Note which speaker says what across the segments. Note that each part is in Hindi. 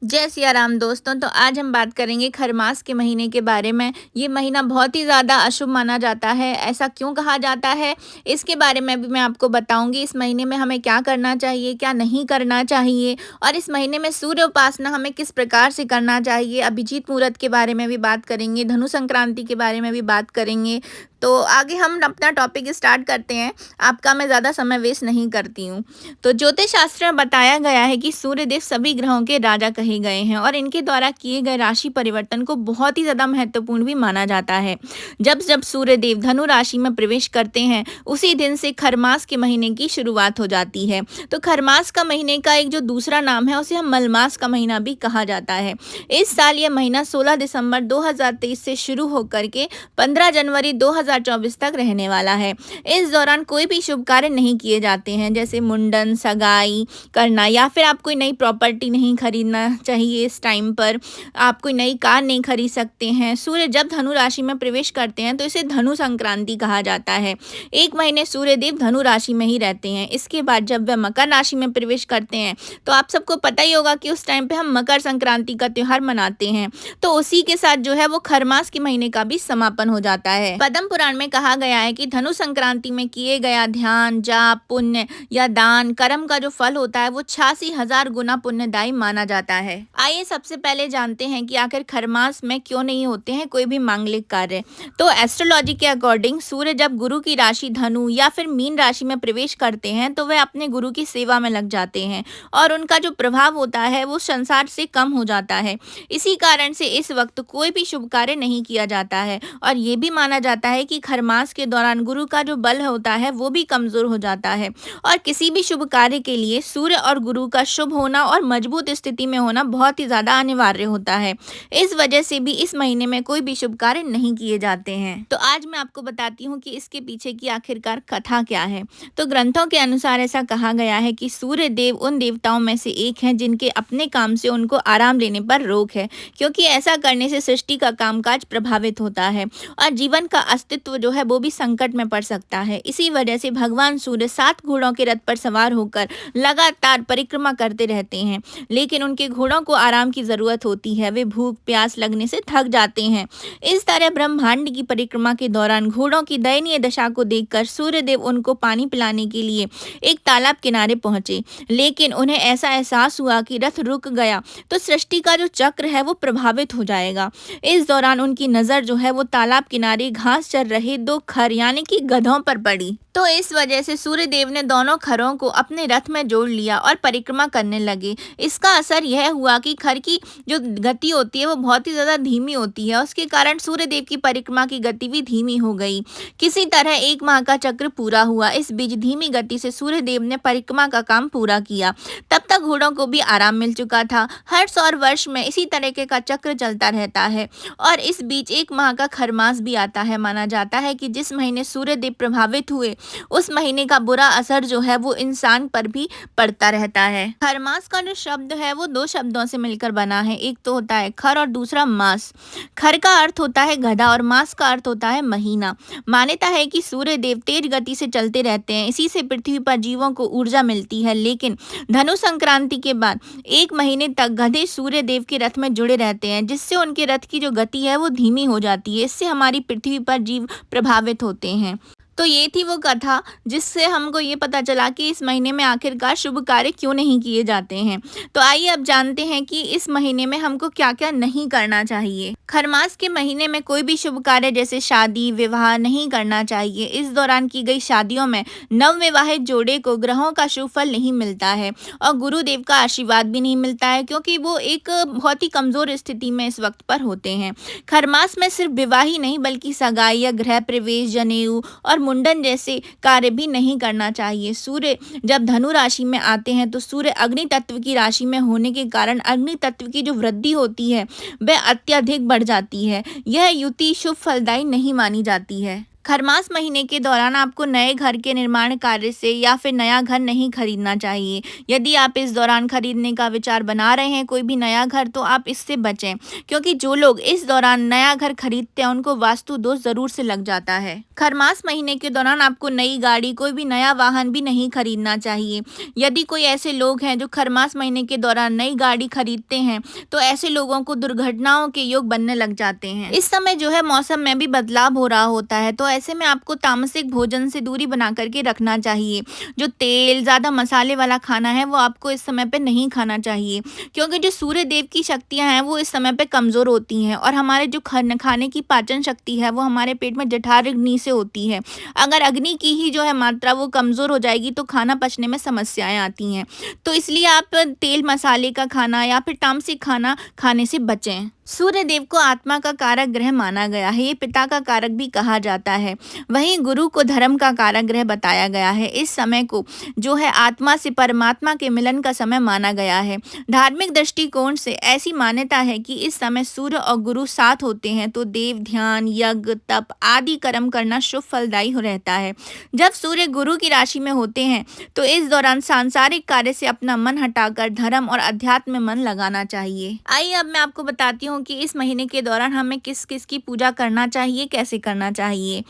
Speaker 1: जय सिया राम दोस्तों। तो आज हम बात करेंगे खरमास के महीने के बारे में। ये महीना बहुत ही ज़्यादा अशुभ माना जाता है। ऐसा क्यों कहा जाता है, इसके बारे में भी मैं आपको बताऊंगी। इस महीने में हमें क्या करना चाहिए, क्या नहीं करना चाहिए, और इस महीने में सूर्य उपासना हमें किस प्रकार से करना चाहिए। अभिजीत मुहूर्त के बारे में भी बात करेंगे, धनु संक्रांति के बारे में भी बात करेंगे। तो आगे हम अपना टॉपिक स्टार्ट करते हैं। आपका मैं ज़्यादा समय वेस्ट नहीं करती हूँ। तो ज्योतिष शास्त्र में बताया गया है कि सूर्यदेव सभी ग्रहों के राजा कहे गए हैं और इनके द्वारा किए गए राशि परिवर्तन को बहुत ही ज्यादा महत्वपूर्ण भी माना जाता है। जब जब सूर्यदेव धनु राशि में प्रवेश करते हैं, उसी दिन से खरमास के महीने की शुरुआत हो जाती है। तो खरमास का महीने का एक जो दूसरा नाम है, उसे हम मलमास का महीना भी कहा जाता है। इस साल यह महीना 16 दिसंबर 2023 से शुरू होकर के 15 जनवरी 2024 तक रहने वाला है। इस दौरान कोई भी शुभ कार्य नहीं किए जाते हैं, जैसे मुंडन, सगाई करना, या फिर आप कोई नई प्रॉपर्टी नहीं खरीदना चाहिए। इस टाइम पर आप कोई नई कार नहीं खरीद सकते हैं। सूर्य जब धनु राशि में प्रवेश करते हैं तो इसे धनु संक्रांति कहा जाता है। एक महीने सूर्य देव धनु राशि में ही रहते हैं। इसके बाद जब वह मकर राशि में प्रवेश करते हैं तो आप सबको पता ही होगा कि उस टाइम पे हम मकर संक्रांति का त्योहार मनाते हैं। तो उसी के साथ जो है वो खरमास के महीने का भी समापन हो जाता है। पद्म पुराण में कहा गया है कि धनु संक्रांति में किए गया ध्यान, जाप, पुण्य या दान कर्म का जो फल होता है वो 86,000 गुना पुण्यदायी माना जाता है। आइए सबसे पहले जानते हैं कि आखिर खरमास में क्यों नहीं होते हैं कोई भी मांगलिक कार्य। तो एस्ट्रोलॉजी के अकॉर्डिंग सूर्य जब गुरु की राशि धनु या फिर मीन राशि में प्रवेश करते हैं तो वह अपने गुरु की सेवा में लग जाते हैं और उनका जो प्रभाव होता है वो संसार से कम हो जाता है। इसी कारण से इस वक्त कोई भी शुभ कार्य नहीं किया जाता है और ये भी माना जाता है कि खरमास के दौरान गुरु का जो बल होता है वो भी कमजोर हो जाता है और किसी भी शुभ कार्य के लिए सूर्य और गुरु का शुभ होना और मजबूत स्थिति में होना बहुत ही ज्यादा अनिवार्य होता है। इस वजह से भी इस महीने में कोई भी शुभ कार्य नहीं किए जाते हैं। तो आज मैं आपको बताती हूँ कि इसके पीछे की आखिरकार कथा क्या है। तो ग्रंथों के अनुसार ऐसा कहा गया है कि सूर्य देव उन देवताओं में से एक हैं जिनके अपने काम से उनको आराम लेने पर रोक है, क्योंकि ऐसा करने से सृष्टि का कामकाज प्रभावित होता है और जीवन का अस्तित्व जो है वो भी संकट में पड़ सकता है। इसी वजह से भगवान सूर्य 7 घोड़ों के रथ पर सवार होकर लगातार परिक्रमा करते रहते हैं, लेकिन उनके घोड़ों को आराम की जरूरत होती है। वे भूख प्यास लगने से थक जाते हैं। इस तरह ब्रह्मांड की परिक्रमा के दौरान घोड़ों की दयनीय दशा को देखकर सूर्यदेव उनको पानी पिलाने के लिए एक तालाब किनारे पहुंचे, लेकिन उन्हें ऐसा एहसास हुआ कि रथ रुक गया तो सृष्टि का जो चक्र है वो प्रभावित हो जाएगा। इस दौरान उनकी नजर जो है वो तालाब किनारे घास चर रहे 2 खर यानी कि गधों पर पड़ी। तो इस वजह से सूर्यदेव ने दोनों खरों को अपने रथ में जोड़ लिया और परिक्रमा करने लगे। इसका असर यह हुआ कि खर की जो गति होती है वो बहुत ही ज्यादा धीमी होती है। उसके कारण सूर्यदेव की परिक्रमा की गति भी धीमी हो गई। किसी तरह 1 माह का चक्र पूरा हुआ। इस बीच धीमी गति से सूर्यदेव ने परिक्रमा का काम पूरा किया। तब तक घोड़ों को भी आराम मिल चुका था। हर 100 वर्ष में इसी तरीके का चक्र चलता रहता है और इस बीच 1 माह का खरमास भी आता है। माना जाता है कि जिस महीने सूर्यदेव प्रभावित हुए उस महीने का बुरा असर जो है वो इंसान पर भी पड़ता रहता है। खरमास का जो शब्द है वो 2 शब्दों से मिलकर बना है। एक तो होता है खर और दूसरा मास। खर का अर्थ होता है गधा और मास का अर्थ होता है महीना। मान्यता है कि सूर्य देव तेज गति से चलते रहते हैं, इसी से पृथ्वी पर जीवों को ऊर्जा मिलती है। लेकिन धनु संक्रांति के बाद 1 महीने तक गधे सूर्य देव के रथ में जुड़े रहते हैं, जिससे उनके रथ की जो गति है वो धीमी हो जाती है। इससे हमारी पृथ्वी पर जीव प्रभावित होते हैं। तो ये थी वो कथा जिससे हमको ये पता चला कि इस महीने में आखिरकार शुभ कार्य क्यों नहीं किए जाते हैं। तो आइए अब जानते हैं कि इस महीने में हमको क्या क्या नहीं करना चाहिए। खरमास के महीने में कोई भी शुभ कार्य जैसे शादी विवाह नहीं करना चाहिए। इस दौरान की गई शादियों में नवविवाहित जोड़े को ग्रहों का शुभ फल नहीं मिलता है और गुरुदेव का आशीर्वाद भी नहीं मिलता है, क्योंकि वो एक बहुत ही कमजोर स्थिति में इस वक्त पर होते हैं। खरमास में सिर्फ विवाह ही नहीं बल्कि सगाई या गृह प्रवेश, जनेऊ और मुंडन जैसे कार्य भी नहीं करना चाहिए। सूर्य जब धनु राशि में आते हैं तो सूर्य अग्नि तत्व की राशि में होने के कारण अग्नि तत्व की जो वृद्धि होती है वह अत्यधिक बढ़ जाती है। यह युति शुभ फलदायी नहीं मानी जाती है। खरमास महीने के दौरान आपको नए घर के निर्माण कार्य से या फिर नया घर नहीं खरीदना चाहिए। यदि आप इस दौरान खरीदने का विचार बना रहे हैं कोई भी नया घर, तो आप इससे बचें, क्योंकि जो लोग इस दौरान नया घर खरीदते हैं उनको वास्तु दोष जरूर से लग जाता है। खरमास महीने के दौरान आपको नई गाड़ी, कोई भी नया वाहन भी नहीं खरीदना चाहिए। यदि कोई ऐसे लोग हैं जो खरमास महीने के दौरान नई गाड़ी खरीदते हैं, तो ऐसे लोगों को दुर्घटनाओं के योग बनने लग जाते हैं। इस समय जो है मौसम में भी बदलाव हो रहा होता है, तो ऐसे में आपको तामसिक भोजन से दूरी बना करके रखना चाहिए। जो तेल, ज़्यादा मसाले वाला खाना है वो आपको इस समय पे नहीं खाना चाहिए, क्योंकि जो सूर्य देव की शक्तियाँ हैं वो इस समय पे कमज़ोर होती हैं, और हमारे जो खाने की पाचन शक्ति है वो हमारे पेट में जठराग्नि से होती है। अगर अग्नि की ही जो है मात्रा वो कमज़ोर हो जाएगी तो खाना पचने में समस्याएँ आती हैं। तो इसलिए आप तेल मसाले का खाना या फिर तामसिक खाना खाने से बचें। सूर्य देव को आत्मा का कारक ग्रह माना गया है, ये पिता का कारक भी कहा जाता है। वहीं गुरु को धर्म का कारक ग्रह बताया गया है। इस समय को जो है आत्मा से परमात्मा के मिलन का समय माना गया है। धार्मिक दृष्टिकोण से ऐसी मान्यता है कि इस समय सूर्य और गुरु साथ होते हैं तो देव ध्यान, यज्ञ, तप आदि कर्म करना शुभ फलदायी रहता है। जब सूर्य गुरु की राशि में होते हैं तो इस दौरान सांसारिक कार्य से अपना मन हटाकर धर्म और अध्यात्म में मन लगाना चाहिए। आइए अब मैं आपको बताती हूँ कि इस महीने के दौरान हमें किस किस की पूजा करना चाहिए, कैसे करना चाहिए।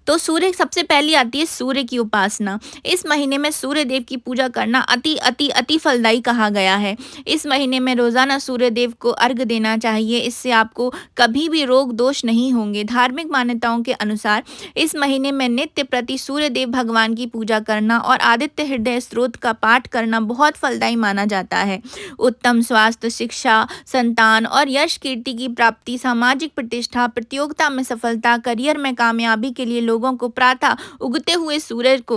Speaker 1: तो सूर्य सबसे पहली आती है सूर्य की उपासना। इस महीने में सूर्य देव की पूजा करना अति अति अति फलदायी कहा गया है। इस महीने में रोजाना सूर्य देव को अर्घ देना चाहिए, इससे आपको कभी भी रोग दोष नहीं होंगे। धार्मिक मान्यताओं के अनुसार इस महीने में नित्य प्रति सूर्य देव भगवान की पूजा करना और आदित्य हृदय स्त्रोत का पाठ करना बहुत फलदायी माना जाता है। उत्तम स्वास्थ्य, शिक्षा, संतान और यश कीर्ति की प्राप्ति, सामाजिक प्रतिष्ठा, प्रतियोगिता में सफलता, करियर में कामयाबी के लिए लोगों को प्रातः उगते हुए सूरज को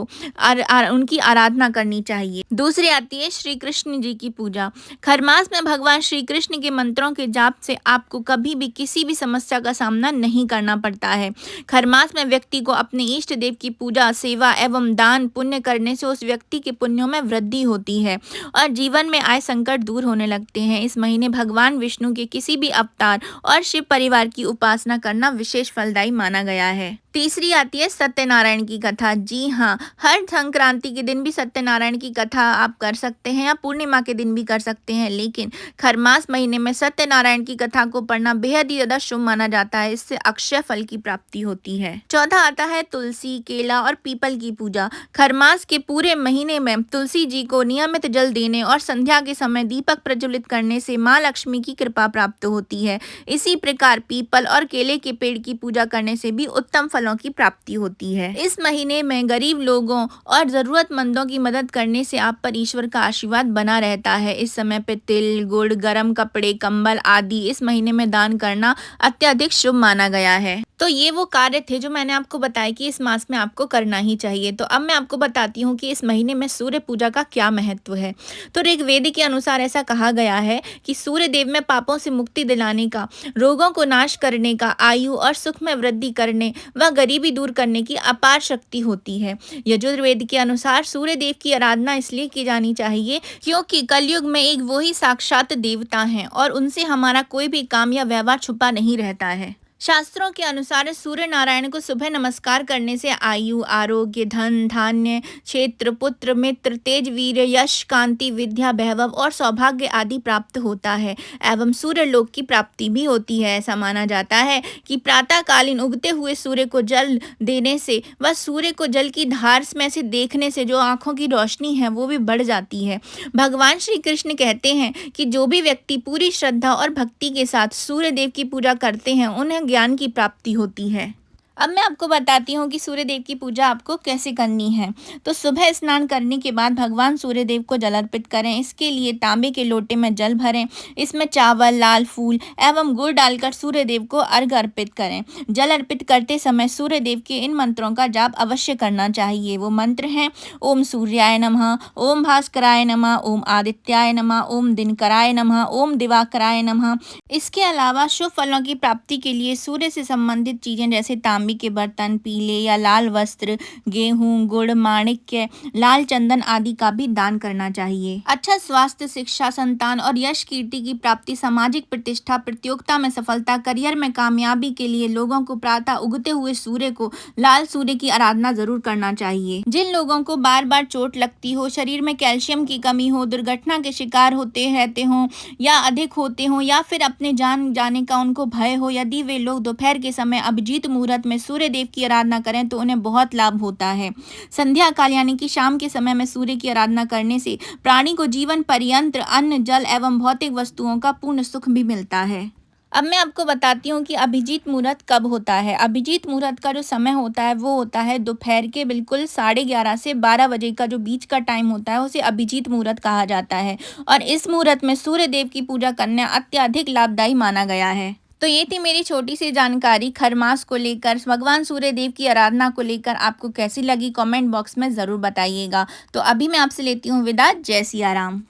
Speaker 1: उनकी आराधना करनी चाहिए। दूसरी आती है श्री कृष्ण जी की पूजा। खरमास में भगवान श्री कृष्ण के मंत्रों के जाप से आपको कभी भी किसी भी समस्या का सामना नहीं करना पड़ता है। खरमास में व्यक्ति को अपने इष्ट देव की पूजा, सेवा एवं दान पुण्य करने से उस व्यक्ति के पुण्यों में वृद्धि होती है और जीवन में आए संकट दूर होने लगते हैं। इस महीने भगवान विष्णु के किसी भी अवतार और शिव परिवार की उपासना करना विशेष फलदायी माना गया है। तीसरी आती है सत्यनारायण की कथा। जी हाँ, हर संक्रांति के दिन भी सत्यनारायण की कथा आप कर सकते हैं या पूर्णिमा के दिन भी कर सकते हैं, लेकिन खरमास महीने में सत्यनारायण की कथा को पढ़ना बेहद ही ज्यादा शुभ माना जाता है। इससे अक्षय फल की प्राप्ति होती है। चौथा आता है तुलसी, केला और पीपल की पूजा। खरमास के पूरे महीने में तुलसी जी को नियमित जल देने और संध्या के समय दीपक प्रज्वलित करने से माँ लक्ष्मी की कृपा प्राप्त होती है। इसी प्रकार पीपल और केले के पेड़ की पूजा करने से भी उत्तम फलों की प्राप्ति होती है। इस महीने में गरीब लोगों और जरूरतमंदों की मदद करने से आप पर ईश्वर का आशीर्वाद बना रहता है। इस समय पे तिल, गुड़, गर्म कपड़े, कंबल आदि इस महीने में दान करना अत्यधिक शुभ माना गया है। तो ये वो कार्य थे जो मैंने आपको बताया कि इस मास में आपको करना ही चाहिए। तो अब मैं आपको बताती हूँ कि इस महीने में सूर्य पूजा का क्या महत्व है। तो ऋग्वेद के अनुसार ऐसा कहा गया है कि सूर्य देव में पापों से मुक्ति दिलाने का, रोगों को नाश करने का, आयु और सुख में वृद्धि करने व गरीबी दूर करने की अपार शक्ति होती है। यजुर्वेद के अनुसार सूर्य देव की आराधना इसलिए की जानी चाहिए क्योंकि कलयुग में एक वो ही साक्षात देवता हैं और उनसे हमारा कोई भी काम या व्यवहार छुपा नहीं रहता है। शास्त्रों के अनुसार सूर्य नारायण को सुबह नमस्कार करने से आयु, आरोग्य, धन, धान्य, क्षेत्र, पुत्र, मित्र, तेज, वीर, यश, कांति, विद्या, वैभव और सौभाग्य आदि प्राप्त होता है एवं सूर्य लोक की प्राप्ति भी होती है। ऐसा माना जाता है कि प्रातःकालीन उगते हुए सूर्य को जल देने से व सूर्य को जल की धार में से देखने से जो आंखों की रोशनी है वो भी बढ़ जाती है। भगवान श्री कृष्ण कहते हैं कि जो भी व्यक्ति पूरी श्रद्धा और भक्ति के साथ सूर्य देव की पूजा करते हैं उन्हें ज्ञान की प्राप्ति होती है। अब मैं आपको बताती हूँ कि सूर्य देव की पूजा आपको कैसे करनी है। तो सुबह स्नान करने के बाद भगवान सूर्य देव को जल अर्पित करें। इसके लिए तांबे के लोटे में जल भरें, इसमें चावल, लाल फूल एवं गुड़ डालकर सूर्य देव को अर्घ अर्पित करें। जल अर्पित करते समय सूर्य देव के इन मंत्रों का जाप अवश्य करना चाहिए। वो मंत्र हैं ओम सूर्याय नमः, ओम भास्कराय नमः, ओम आदित्याय नमः, ओम दिनकराय नमः, ओम दिवाकराय नमः। इसके अलावा शुभ फलों की प्राप्ति के लिए सूर्य से संबंधित चीजें जैसे तांबे तांबे के बर्तन, पीले या लाल वस्त्र, गेहूं, गुड़, माणिक्य, लाल चंदन आदि का भी दान करना चाहिए। अच्छा स्वास्थ्य, शिक्षा, संतान और यश कीर्ति की प्राप्ति, सामाजिक प्रतिष्ठा, प्रतियोगिता में सफलता, करियर में कामयाबी के लिए लोगों को प्रातः उगते हुए सूर्य को, लाल सूर्य की आराधना जरूर करना चाहिए। जिन लोगों को बार बार चोट लगती हो, शरीर में कैल्शियम की कमी हो, दुर्घटना के शिकार होते रहते हो या अधिक होते हो, या फिर अपने जान जाने का उनको भय हो, यदि वे लोग दोपहर के समय अभिजीत मुहूर्त में सूर्य देव की आराधना करें तो उन्हें बहुत लाभ होता है। संध्या काल यानी कि शाम के समय में सूर्य की आराधना करने से प्राणी को जीवन पर्यंत अन्न, जल एवं भौतिक वस्तुओं का पूर्ण सुख भी मिलता है। अब मैं आपको बताती हूँ कि अभिजीत मुहूर्त कब होता है। अभिजीत मुहूर्त का जो समय होता है वो होता है दोपहर के बिल्कुल 11:30 से 12 बजे का जो बीच का टाइम होता है उसे अभिजीत मुहूर्त कहा जाता है। और इस मुहूर्त में सूर्य देव की पूजा करना अत्यधिक लाभदायी माना गया है। तो ये थी मेरी छोटी सी जानकारी खरमास को लेकर। भगवान सूर्य देव की आराधना को लेकर आपको कैसी लगी कमेंट बॉक्स में ज़रूर बताइएगा। तो अभी मैं आपसे लेती हूँ विदा। जय सिया राम।